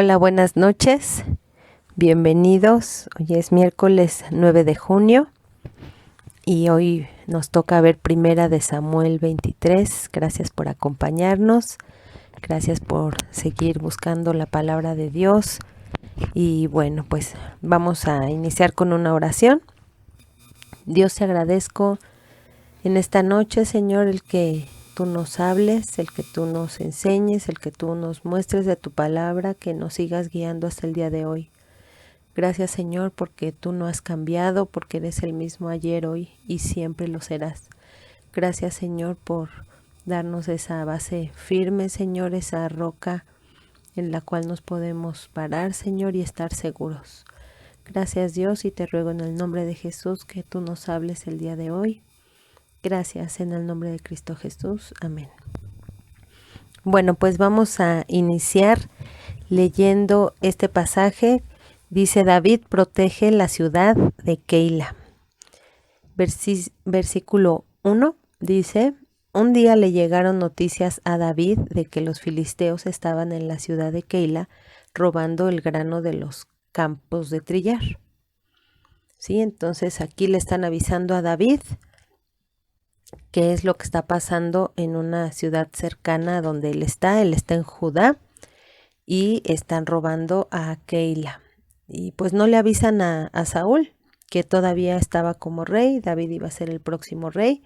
Hola, buenas noches. Bienvenidos. Hoy es miércoles 9 de junio y hoy nos toca ver Primera de Samuel 23. Gracias por acompañarnos. Gracias por seguir buscando la palabra de Dios. Y bueno, pues vamos a iniciar con una oración. Dios, te agradezco en esta noche, Señor, el que tú nos hables, el que tú nos enseñes, el que tú nos muestres de tu palabra, que nos sigas guiando hasta el día de hoy. Gracias, Señor, porque tú no has cambiado, porque eres el mismo ayer, hoy y siempre lo serás. Gracias, Señor, por darnos esa base firme, Señor, esa roca en la cual nos podemos parar, Señor, y estar seguros. Gracias, Dios, y te ruego en el nombre de Jesús que tú nos hables el día de hoy. Gracias en el nombre de Cristo Jesús. Amén. Bueno, pues vamos a iniciar leyendo este pasaje. Dice: David protege la ciudad de Keila. Versículo 1 dice: un día le llegaron noticias a David de que los filisteos estaban en la ciudad de Keila robando el grano de los campos de trillar. Sí, entonces aquí le están avisando a David qué es lo que está pasando en una ciudad cercana a donde él está en Judá, y están robando a Keila. Y pues no le avisan a Saúl, que todavía estaba como rey. David iba a ser el próximo rey,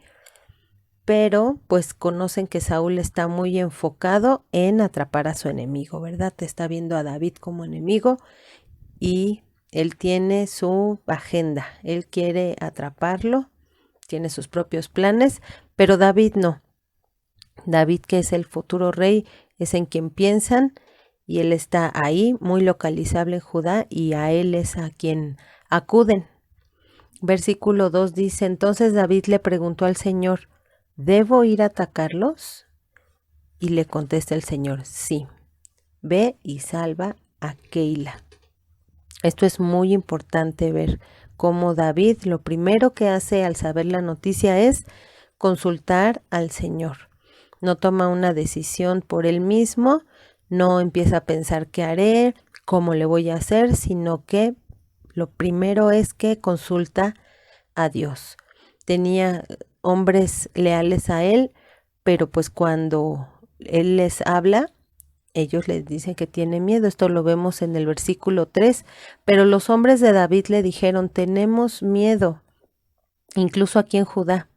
pero pues conocen que Saúl está muy enfocado en atrapar a su enemigo, ¿verdad? Está viendo a David como enemigo y él tiene su agenda, él quiere atraparlo, tiene sus propios planes, pero David no. David, que es el futuro rey, es en quien piensan, y él está ahí, muy localizable en Judá, y a él es a quien acuden. Versículo 2 dice: entonces David le preguntó al Señor: ¿debo ir a atacarlos? Y le contesta el Señor: sí, ve y salva a Keila. Esto es muy importante ver cómo David lo primero que hace al saber la noticia es consultar al Señor. No toma una decisión por él mismo, no empieza a pensar qué haré, cómo le voy a hacer, sino que lo primero es que consulta a Dios. Tenía hombres leales a él, pero pues cuando él les habla, ellos les dicen que tiene miedo. Esto lo vemos en el versículo 3. Pero los hombres de David le dijeron: tenemos miedo, incluso aquí en Judá.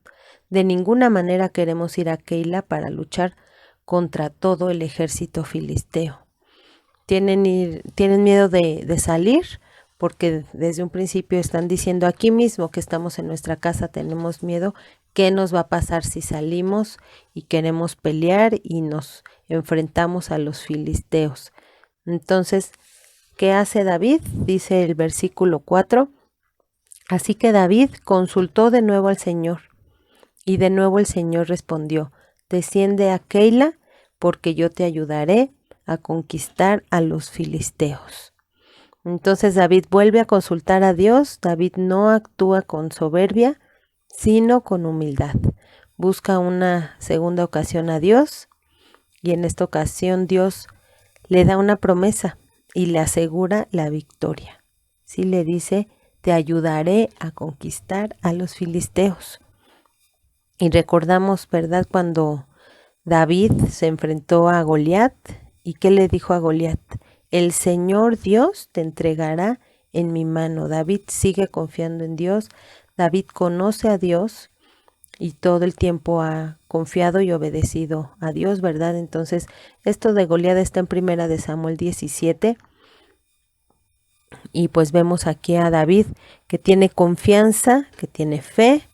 De ninguna manera queremos ir a Keila para luchar contra todo el ejército filisteo. Tienen miedo de salir, porque desde un principio están diciendo: aquí mismo que estamos en nuestra casa tenemos miedo. ¿Qué nos va a pasar si salimos y queremos pelear y nos enfrentamos a los filisteos? Entonces, ¿qué hace David? Dice el versículo 4. Así que David consultó de nuevo al Señor, y de nuevo el Señor respondió: desciende a Keila, porque yo te ayudaré a conquistar a los filisteos. Entonces David vuelve a consultar a Dios. David no actúa con soberbia, sino con humildad. Busca una segunda ocasión a Dios, y en esta ocasión Dios le da una promesa y le asegura la victoria. Sí, le dice: te ayudaré a conquistar a los filisteos. Y recordamos, ¿verdad?, cuando David se enfrentó a Goliat, ¿y qué le dijo a Goliat? El Señor Dios te entregará en mi mano. David sigue confiando en Dios. David conoce a Dios y todo el tiempo ha confiado y obedecido a Dios, ¿verdad? Entonces, esto de Goliat está en Primera de Samuel 17. Y pues vemos aquí a David que tiene confianza, que tiene fe,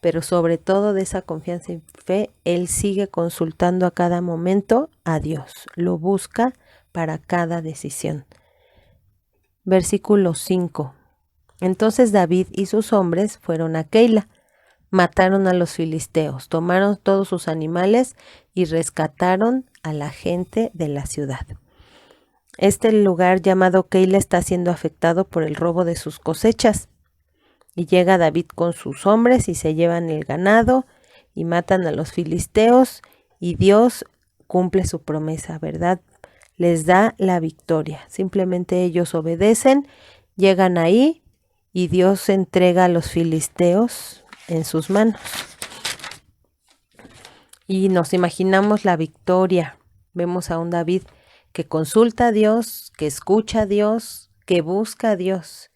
pero sobre todo de esa confianza y fe, él sigue consultando a cada momento a Dios. Lo busca para cada decisión. Versículo 5. Entonces David y sus hombres fueron a Keila, mataron a los filisteos, tomaron todos sus animales y rescataron a la gente de la ciudad. Este lugar llamado Keila está siendo afectado por el robo de sus cosechas. Y llega David con sus hombres y se llevan el ganado y matan a los filisteos, y Dios cumple su promesa, ¿verdad? les da la victoria. Simplemente ellos obedecen, llegan ahí y Dios entrega a los filisteos en sus manos. Y nos imaginamos la victoria. Vemos a un David que consulta a Dios, que escucha a Dios, que busca a Dios.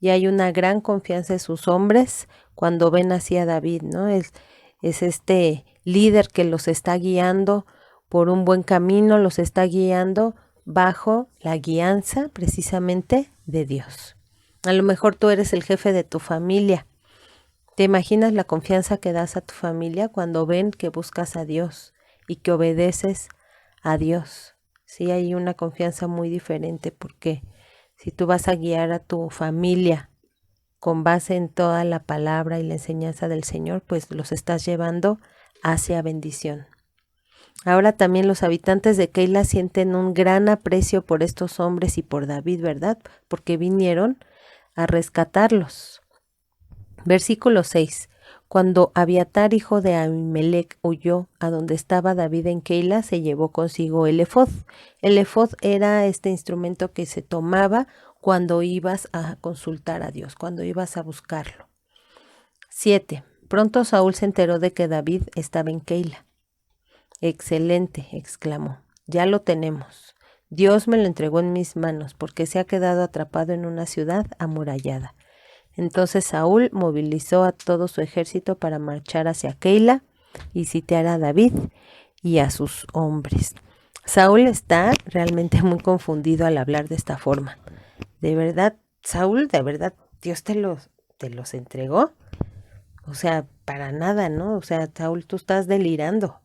Y hay una gran confianza en sus hombres cuando ven así a David, ¿no? Es este líder que los está guiando por un buen camino, los está guiando bajo la guianza precisamente de Dios. A lo mejor tú eres el jefe de tu familia. ¿Te imaginas la confianza que das a tu familia cuando ven que buscas a Dios y que obedeces a Dios? Sí, hay una confianza muy diferente porque si tú vas a guiar a tu familia con base en toda la palabra y la enseñanza del Señor, pues los estás llevando hacia bendición. Ahora también los habitantes de Keila sienten un gran aprecio por estos hombres y por David, ¿verdad? Porque vinieron a rescatarlos. Versículo 6. Cuando Abiatar, hijo de Ahimelech, huyó a donde estaba David en Keila, se llevó consigo el efod. El efod era este instrumento que se tomaba cuando ibas a consultar a Dios, cuando ibas a buscarlo. 7. Pronto Saúl se enteró de que David estaba en Keila. Excelente, exclamó. Ya lo tenemos. Dios me lo entregó en mis manos porque se ha quedado atrapado en una ciudad amurallada. Entonces Saúl movilizó a todo su ejército para marchar hacia Keila y sitiar a David y a sus hombres. Saúl está realmente muy confundido al hablar de esta forma. ¿De verdad, Saúl, de verdad, Dios te los entregó? O sea, para nada, ¿no? O sea, Saúl, tú estás delirando.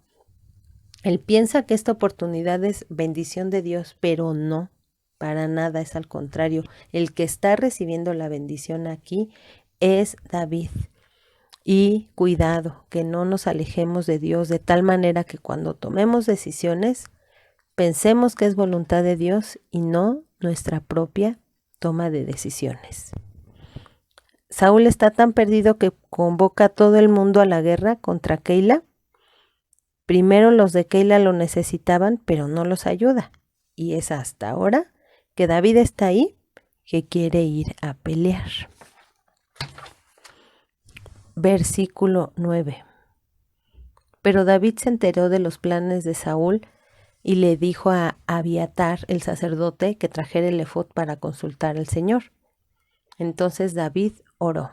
Él piensa que esta oportunidad es bendición de Dios, pero no. Para nada, es al contrario. El que está recibiendo la bendición aquí es David. Y cuidado, que no nos alejemos de Dios de tal manera que cuando tomemos decisiones, pensemos que es voluntad de Dios y no nuestra propia toma de decisiones. Saúl está tan perdido que convoca a todo el mundo a la guerra contra Keila. Primero los de Keila lo necesitaban, pero no los ayuda. Y es hasta ahora que David está ahí, que quiere ir a pelear. Versículo 9. Pero David se enteró de los planes de Saúl y le dijo a Abiatar, el sacerdote, que trajera el efod para consultar al Señor. Entonces David oró.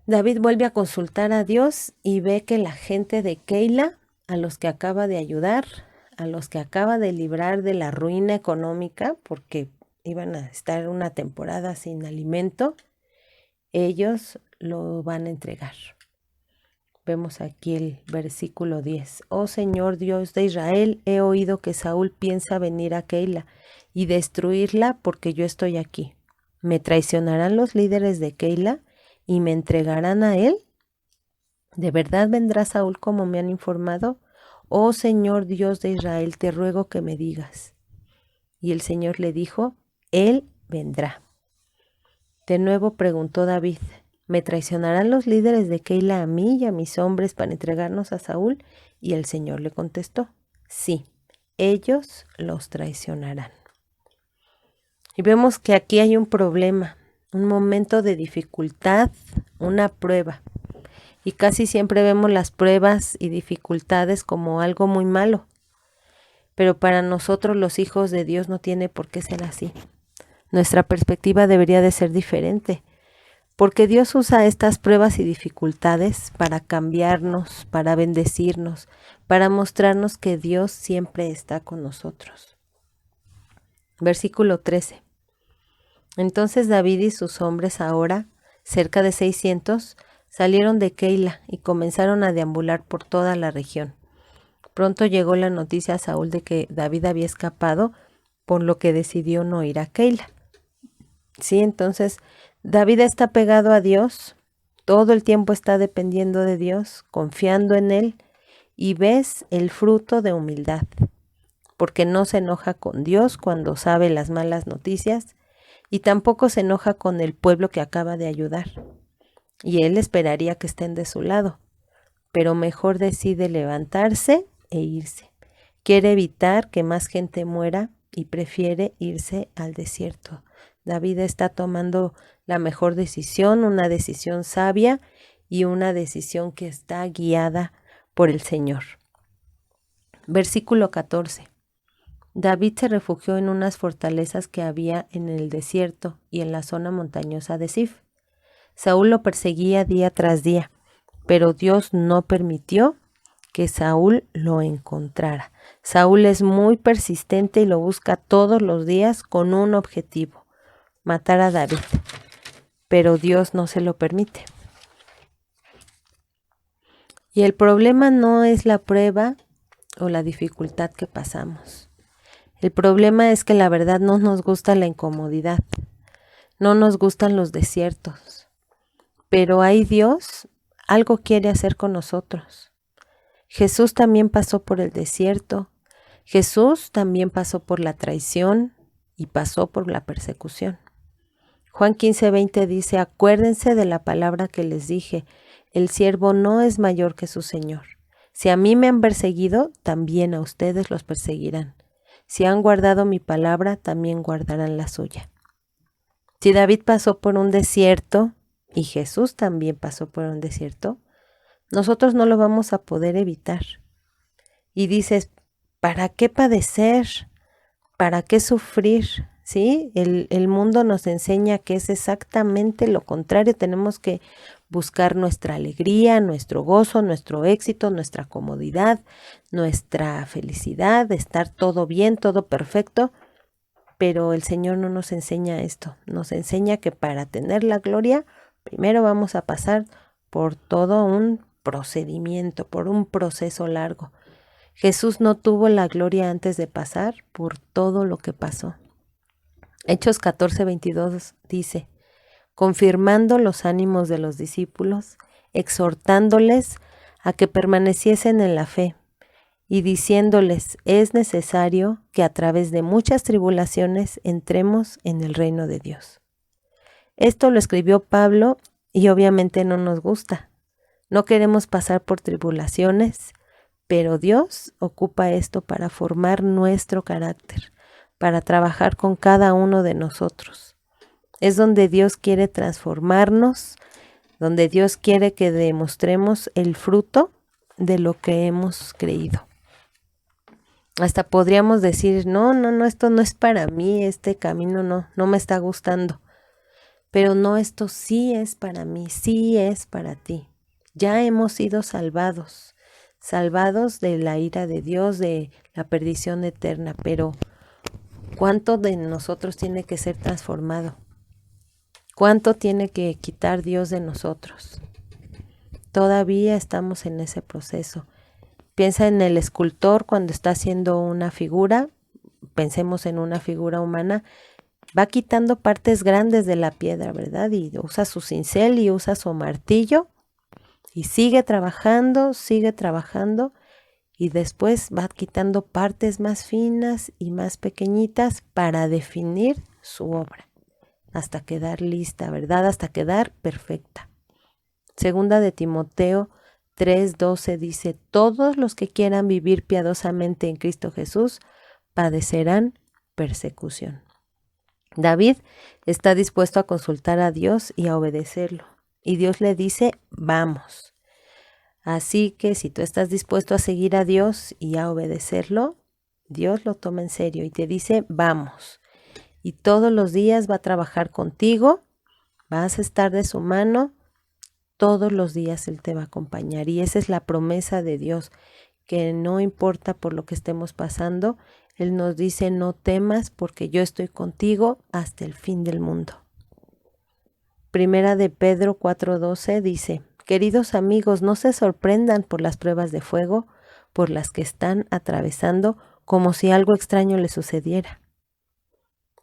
David vuelve a consultar a Dios y ve que la gente de Keila, a los que acaba de ayudar, a los que acaba de librar de la ruina económica, porque iban a estar una temporada sin alimento, ellos lo van a entregar. Vemos aquí el versículo 10. Oh Señor Dios de Israel, he oído que Saúl piensa venir a Keila y destruirla porque yo estoy aquí. ¿Me traicionarán los líderes de Keila y me entregarán a él? ¿De verdad vendrá Saúl como me han informado? Oh Señor Dios de Israel, te ruego que me digas. Y el Señor le dijo, él vendrá. De nuevo preguntó David, ¿me traicionarán los líderes de Keila a mí y a mis hombres para entregarnos a Saúl? Y el Señor le contestó, sí, ellos los traicionarán. Y vemos que aquí hay un problema, un momento de dificultad, una prueba. Y casi siempre vemos las pruebas y dificultades como algo muy malo. Pero para nosotros los hijos de Dios no tiene por qué ser así. Nuestra perspectiva debería de ser diferente. Porque Dios usa estas pruebas y dificultades para cambiarnos, para bendecirnos, para mostrarnos que Dios siempre está con nosotros. Versículo 13. Entonces David y sus hombres ahora, cerca de 600, salieron de Keila y comenzaron a deambular por toda la región. Pronto llegó la noticia a Saúl de que David había escapado, por lo que decidió no ir a Keila. Sí, entonces David está pegado a Dios, todo el tiempo está dependiendo de Dios, confiando en Él, y ves el fruto de humildad, porque no se enoja con Dios cuando sabe las malas noticias, y tampoco se enoja con el pueblo que acaba de ayudar. Y él esperaría que estén de su lado, pero mejor decide levantarse e irse. Quiere evitar que más gente muera y prefiere irse al desierto. David está tomando la mejor decisión, una decisión sabia y una decisión que está guiada por el Señor. Versículo 14. David se refugió en unas fortalezas que había en el desierto y en la zona montañosa de Sif. Saúl lo perseguía día tras día, pero Dios no permitió que Saúl lo encontrara. Saúl es muy persistente y lo busca todos los días con un objetivo: matar a David, pero Dios no se lo permite. Y el problema no es la prueba o la dificultad que pasamos. El problema es que la verdad no nos gusta la incomodidad, no nos gustan los desiertos, pero ahí Dios algo quiere hacer con nosotros. Jesús también pasó por el desierto, Jesús también pasó por la traición y pasó por la persecución. Juan 15:20 dice: acuérdense de la palabra que les dije, el siervo no es mayor que su Señor. Si a mí me han perseguido, también a ustedes los perseguirán. Si han guardado mi palabra, también guardarán la suya. Si David pasó por un desierto, y Jesús también pasó por un desierto, nosotros no lo vamos a poder evitar. Y dices, ¿para qué padecer? ¿Para qué sufrir? ¿Sí? El mundo nos enseña que es exactamente lo contrario. Tenemos que buscar nuestra alegría, nuestro gozo, nuestro éxito, nuestra comodidad, nuestra felicidad, estar todo bien, todo perfecto. Pero el Señor no nos enseña esto. Nos enseña que para tener la gloria, primero vamos a pasar por todo un procedimiento, por un proceso largo. Jesús no tuvo la gloria antes de pasar por todo lo que pasó. Hechos 14:22 dice: confirmando los ánimos de los discípulos, exhortándoles a que permaneciesen en la fe, y diciéndoles: es necesario que a través de muchas tribulaciones entremos en el reino de Dios. Esto lo escribió Pablo y obviamente no nos gusta. No queremos pasar por tribulaciones, pero Dios ocupa esto para formar nuestro carácter, para trabajar con cada uno de nosotros. Es donde Dios quiere transformarnos, donde Dios quiere que demostremos el fruto de lo que hemos creído. Hasta podríamos decir, no, esto no es para mí, este camino no me está gustando. Pero no, esto sí es para mí, sí es para ti. Ya hemos sido salvados de la ira de Dios, de la perdición eterna, pero ¿cuánto de nosotros tiene que ser transformado? ¿Cuánto tiene que quitar Dios de nosotros? Todavía estamos en ese proceso. Piensa en el escultor cuando está haciendo una figura, pensemos en una figura humana, va quitando partes grandes de la piedra, ¿verdad? Y usa su cincel y usa su martillo y sigue trabajando y después va quitando partes más finas y más pequeñitas para definir su obra, hasta quedar lista, ¿verdad? Hasta quedar perfecta. Segunda de Timoteo 3:12 dice: todos los que quieran vivir piadosamente en Cristo Jesús padecerán persecución. David está dispuesto a consultar a Dios y a obedecerlo. Y Dios le dice: vamos. Así que si tú estás dispuesto a seguir a Dios y a obedecerlo, Dios lo toma en serio y te dice: vamos. Y todos los días va a trabajar contigo, vas a estar de su mano, todos los días Él te va a acompañar. Y esa es la promesa de Dios, que no importa por lo que estemos pasando, Él nos dice: no temas porque yo estoy contigo hasta el fin del mundo. Primera de Pedro 4:12 dice: queridos amigos, no se sorprendan por las pruebas de fuego por las que están atravesando, como si algo extraño les sucediera.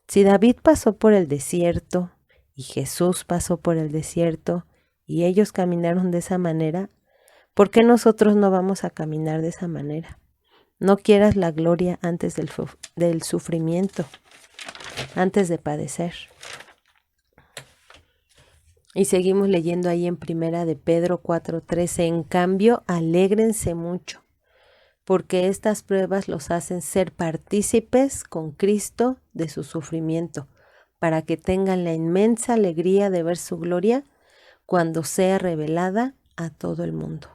Si David pasó por el desierto y Jesús pasó por el desierto y ellos caminaron de esa manera, ¿por qué nosotros no vamos a caminar de esa manera? No quieras la gloria antes del sufrimiento, antes de padecer. Y seguimos leyendo ahí en Primera de Pedro 4:13: en cambio, alégrense mucho, porque estas pruebas los hacen ser partícipes con Cristo de su sufrimiento, para que tengan la inmensa alegría de ver su gloria cuando sea revelada a todo el mundo.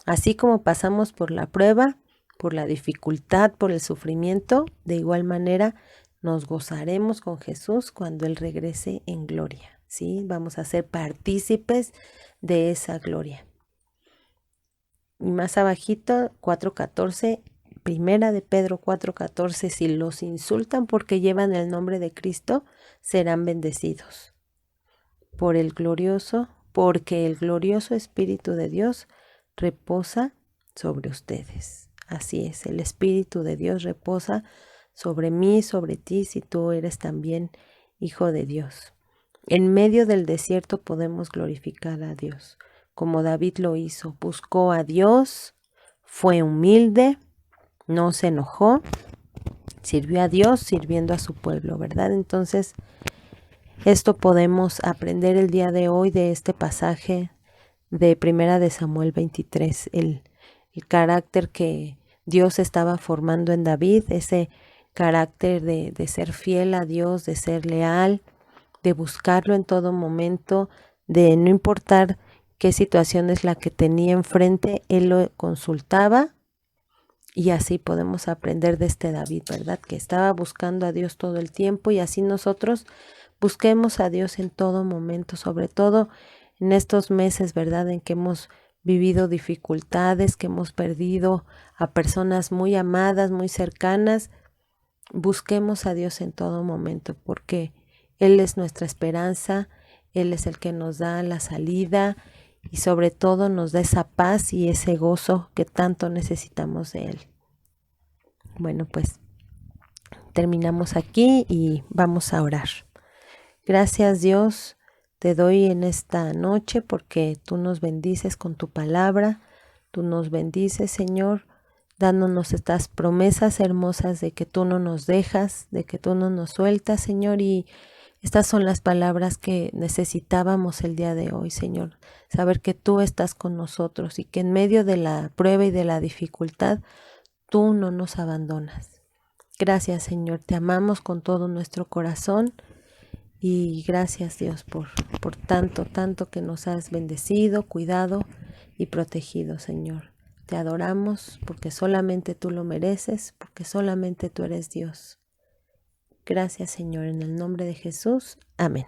Así como pasamos por la prueba, por la dificultad, por el sufrimiento, de igual manera nos gozaremos con Jesús cuando Él regrese en gloria, ¿sí? Vamos a ser partícipes de esa gloria. Y más abajito, 4:14, Primera de Pedro 4:14, si los insultan porque llevan el nombre de Cristo, serán bendecidos. Porque el glorioso Espíritu de Dios reposa sobre ustedes. Así es, el Espíritu de Dios reposa sobre mí, sobre ti, si tú eres también hijo de Dios. En medio del desierto podemos glorificar a Dios, como David lo hizo. Buscó a Dios, fue humilde, no se enojó, sirvió a Dios sirviendo a su pueblo, ¿verdad? Entonces, esto podemos aprender el día de hoy de este pasaje de Primera de Samuel 23, el carácter que Dios estaba formando en David, ese carácter de ser fiel a Dios, de ser leal, de buscarlo en todo momento, de no importar qué situación es la que tenía enfrente, él lo consultaba. Y así podemos aprender de este David, ¿verdad? Que estaba buscando a Dios todo el tiempo, y así nosotros busquemos a Dios en todo momento, sobre todo en estos meses, ¿verdad? En que hemos vivido dificultades, que hemos perdido a personas muy amadas, muy cercanas. Busquemos a Dios en todo momento, porque Él es nuestra esperanza, Él es el que nos da la salida y sobre todo nos da esa paz y ese gozo que tanto necesitamos de Él. Bueno, pues terminamos aquí y vamos a orar. Gracias, Dios, te doy en esta noche porque tú nos bendices con tu palabra, tú nos bendices, Señor, dándonos estas promesas hermosas de que tú no nos dejas, de que tú no nos sueltas, Señor, y estas son las palabras que necesitábamos el día de hoy, Señor, saber que tú estás con nosotros y que en medio de la prueba y de la dificultad, tú no nos abandonas. Gracias, Señor, te amamos con todo nuestro corazón y gracias, Dios, por tanto que nos has bendecido, cuidado y protegido, Señor. Te adoramos porque solamente tú lo mereces, porque solamente tú eres Dios. Gracias, Señor, en el nombre de Jesús. Amén.